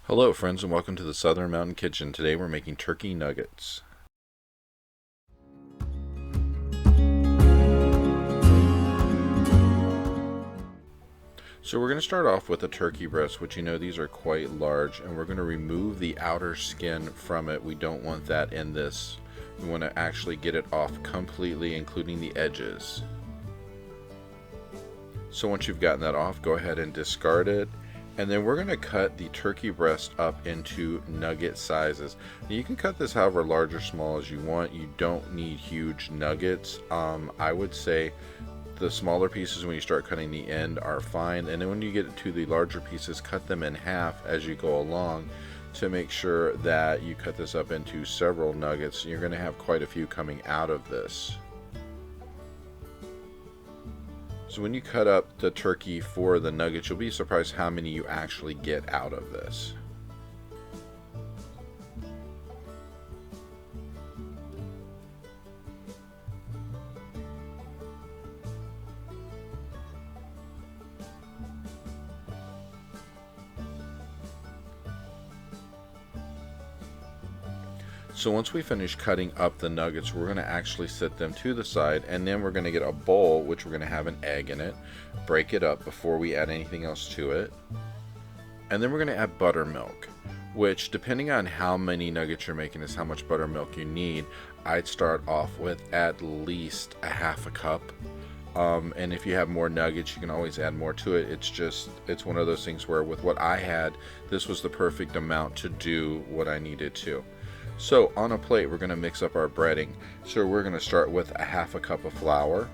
Hello friends and welcome to the Southern Mountain Kitchen. Today we're making turkey nuggets. So we're going to start off with a turkey breast, which these are quite large, and we're going to remove the outer skin from it. We don't want that in this. We want to actually get it off completely, including the edges. So once you've gotten that off, go ahead and discard it. And then we're going to cut the turkey breast up into nugget sizes. Now you can cut this however large or small as you want. You don't need huge nuggets. I would say the smaller pieces when you start cutting the end are fine. And then when you get to the larger pieces, cut them in half as you go along to make sure that you cut this up into several nuggets. You're going to have quite a few coming out of this. So when you cut up the turkey for the nuggets, you'll be surprised how many you actually get out of this. So once we finish cutting up the nuggets, we're going to actually set them to the side, and then we're going to get a bowl which we're going to have an egg in it. Break it up before we add anything else to it. And then we're going to add buttermilk, which depending on how many nuggets you're making is how much buttermilk you need. I'd start off with at least a half a cup. And if you have more nuggets, you can always add more to it. It's one of those things where with what I had, this was the perfect amount to do what I needed to. So on a plate, we're going to mix up our breading. So we're going to start with a half a cup of flour.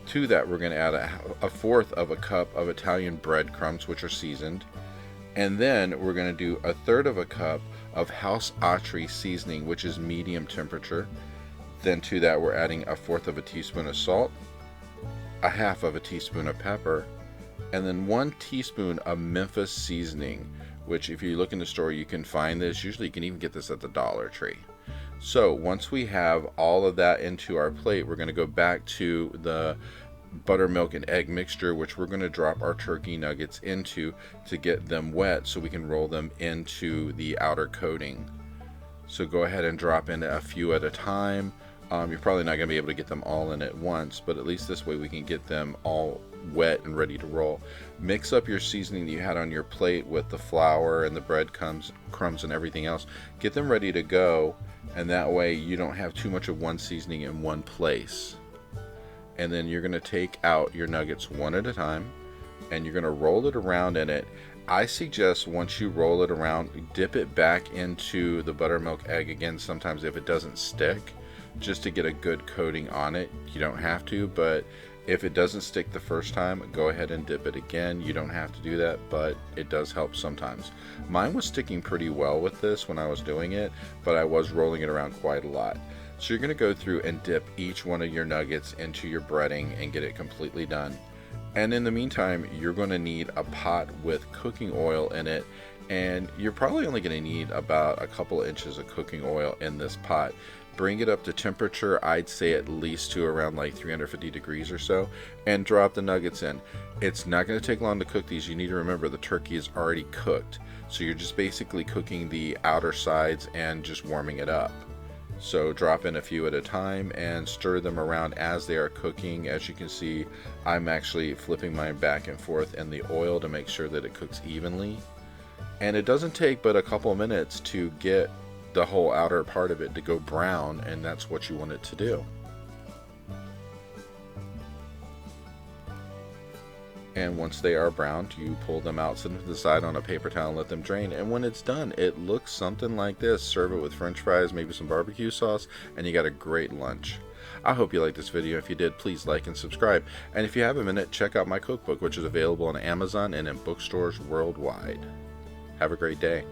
To that, we're going to add a fourth of a cup of Italian breadcrumbs, which are seasoned. And then we're going to do a third of a cup of House Atri seasoning, which is medium temperature. Then to that, we're adding a fourth of a teaspoon of salt, a half of a teaspoon of pepper, and then 1 teaspoon of Memphis seasoning, which if you look in the store you can find this. Usually you can even get this at the Dollar Tree. So once we have all of that into our plate, we're going to go back to the buttermilk and egg mixture, which we're going to drop our turkey nuggets into to get them wet so we can roll them into the outer coating. So go ahead and drop in a few at a time. You're probably not going to be able to get them all in at once, but at least this way we can get them all wet and ready to roll. Mix up your seasoning that you had on your plate with the flour and the breadcrumbs and everything else. Get them ready to go, and that way you don't have too much of one seasoning in one place. And then you're going to take out your nuggets one at a time, and you're going to roll it around in it. I suggest once you roll it around, dip it back into the buttermilk egg again sometimes if it doesn't stick, just to get a good coating on it. You don't have to, but if it doesn't stick the first time, go ahead and dip it again. You don't have to do that, but it does help sometimes. Mine was sticking pretty well with this when I was doing it, but I was rolling it around quite a lot. So you're going to go through and dip each one of your nuggets into your breading and get it completely done. And in the meantime, you're going to need a pot with cooking oil in it, and you're probably only going to need about a couple inches of cooking oil in this pot. Bring it up to temperature, I'd say at least to around like 350 degrees or so, and drop the nuggets in. It's not going to take long to cook these. You need to remember the turkey is already cooked, so you're just basically cooking the outer sides and just warming it up. So drop in a few at a time and stir them around as they are cooking. As you can see, I'm actually flipping mine back and forth in the oil to make sure that it cooks evenly. And it doesn't take but a couple of minutes to get the whole outer part of it to go brown, and that's what you want it to do. And once they are browned, you pull them out, set them to the side on a paper towel and let them drain. And when it's done, it looks something like this. Serve it with french fries, maybe some barbecue sauce, and you got a great lunch. I hope you liked this video. If you did, please like and subscribe. And if you have a minute, check out my cookbook, which is available on Amazon and in bookstores worldwide. Have a great day.